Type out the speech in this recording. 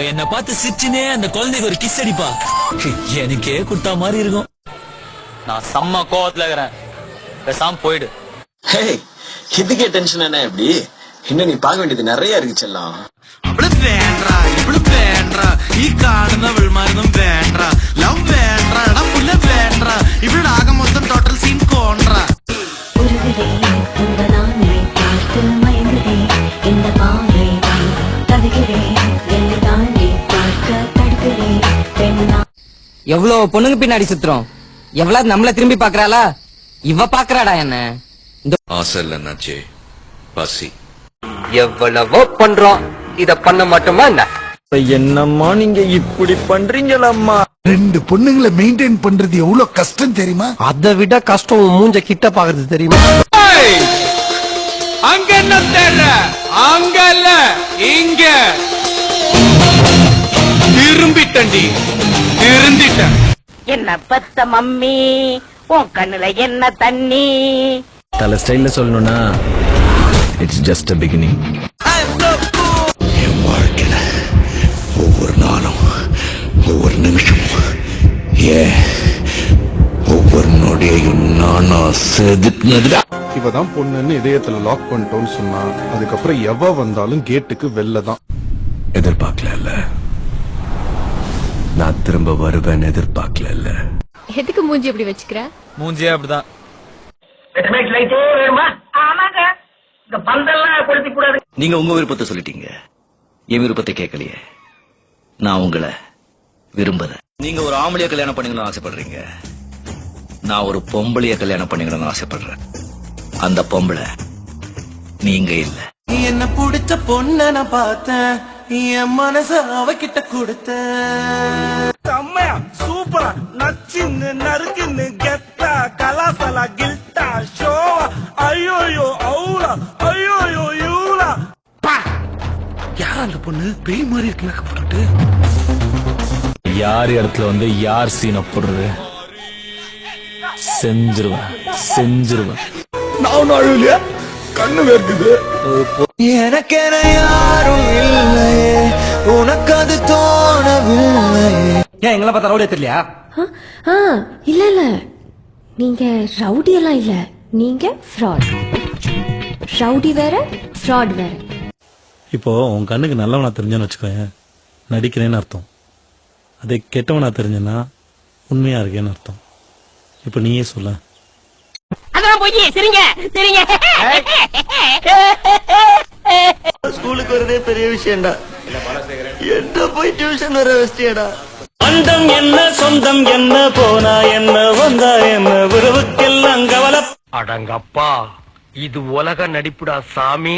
என்ன பார்த்து சிரிச்சுனே அந்த குழந்தைக்கு ஒரு கிஸ் அடிப்பா, எனக்கே குட்டா மாதிரி இருக்கும். நான் செம்ம கோவத்துல இருக்கிறேன், பேசாம போயிடு. இதுக்கே டென்ஷன் என்ன? எப்படி இன்னும் நீ பார்க்க வேண்டியது நிறைய இருக்கு செல்லம். ഈ കാണുന്നവൾമാരൊന്നും വേണ്ട, ലവ് വേണ്ട, പുല്ല വേണ്ട, ഇവിടെ ആകെ മൊത്തം ടോട്ടൽ സീൻ കോൺട്ര. எவ்வளவு பொண்ணுங்க பின்னாடி சுத்துறோம், எவ்வளவு நம்மள திரும்பி பாக்குறாளா? இவ பாக்குறாடா என்ன? ஆசை இல்லைன்னாச்சே பசி. எவ்வளவோ பண்றோம், இத பண்ண மாட்டோமா என்ன? என்னம்மா நீங்க இப்படி பண்றீங்களம்மா? 2 பொண்ணுங்களை மெயின்டைன் பண்றது எவ்வளவு கஷ்டம் தெரியுமா? அதை விட கஷ்டம் மூஞ்ச கிட்ட பாக்குறது தெரியுமா? அங்க என்ன தேடுற? அங்க இல்ல இங்க. திரும்பிட்டண்டி, திருந்திட்ட. என்ன பத்த மம்மி, உன் கண்ணுல என்ன தண்ணி? தல ஸ்டைல்ல சொல்லணும்னா இட்ஸ் ஜஸ்ட் a beginning. என் வாழ்க்கையில ஒவ்வொரு நாளும் ஒவ்வொரு நிமிஷமும் ஒவ்வொரு நொடியையும் நானா செதுக்குனதுடா. இவதான் பொண்ணுன்னு இதயத்துல லாக் பண்ணிட்டோம்னு சொன்னா அதுக்கப்புறம் எவ வந்தாலும் கேட்டுக்கு வெளில தான். எதிர்பார்க்கல, நான் திரும்ப வருவேன் எதிர்பார்க்கல. எதுக்கு மூஞ்சி எப்படி வச்சுக்கிற? மூஞ்சியே அப்படிதான். நீங்க உங்க விருப்பத்தை சொல்லிட்டீங்க, என் விருப்பத்தை கேட்கலையே. நான் உங்களை விரும்பல. நீங்க ஒரு ஆம்பளைய கல்யாணம் பண்ணிக்கணும்னு ஆசைப்படுறீங்க, நான் ஒரு பொம்பளைய கல்யாணம் பண்ணிக்கணும்னு ஆசைப்படுறேன். அந்த பொம்பளை நீங்க இல்ல. என்ன பிடிச்ச பொண்ண நான் பார்த்தேன், என் மனச அவகிட்ட கொடுத்தேன். செம்மையா சூப்பரா நச்சின்னு நறுக்குன்னு கெத்தா கலாசலா கில்ட்டா ஷோவா ஐயோயோ அவுலா ஐயோயோ யூலா. யார் அந்த பொண்ணு? பேய் மாதிரி இருக்கு மேக்கப் போட்டுட்டு. யார் இடத்துல வந்து யார் சீனை போடுறது செஞ்சிருவேன், செஞ்சிருவேன். நான் அழுவலையா? கண்ணு வேர்க்குது. எனக்கென யாரும் இல்லையே, உனக்கு அது தோணவில்லையே. ஏன் எங்களை பார்த்தா ரவுடியா தெரியலையா? இல்ல இல்ல, நீங்க ரவுடி எல்லாம் இல்ல, நீங்க ஃப்ராட். ரவுடி வேற, ஃப்ராட் வேற. இப்போ உன் கண்ணுக்கு நல்லவனா தெரிஞ்சேன்னு வச்சுக்கோங்க, நடிக்கிறேன்னு அர்த்தம். அதே கெட்டவனா தெரிஞ்சேன்னா உண்மையா இருக்கேன்னு அர்த்தம். இப்ப நீயே சொல்ல. அதான் போய் சரிங்க சரிங்க. ஸ்கூலுக்கு வரதே பெரிய விஷயம்டா, என்ன போய் டியூஷன் வர வச்சியடா. அந்தம் என்ன சொந்தம் என்ன, போனா என்ன வந்தா என்ன, உறவுக்கெல்லாம் கவலை. அடங்கப்பா, இது உலக நடிப்புடா சாமி.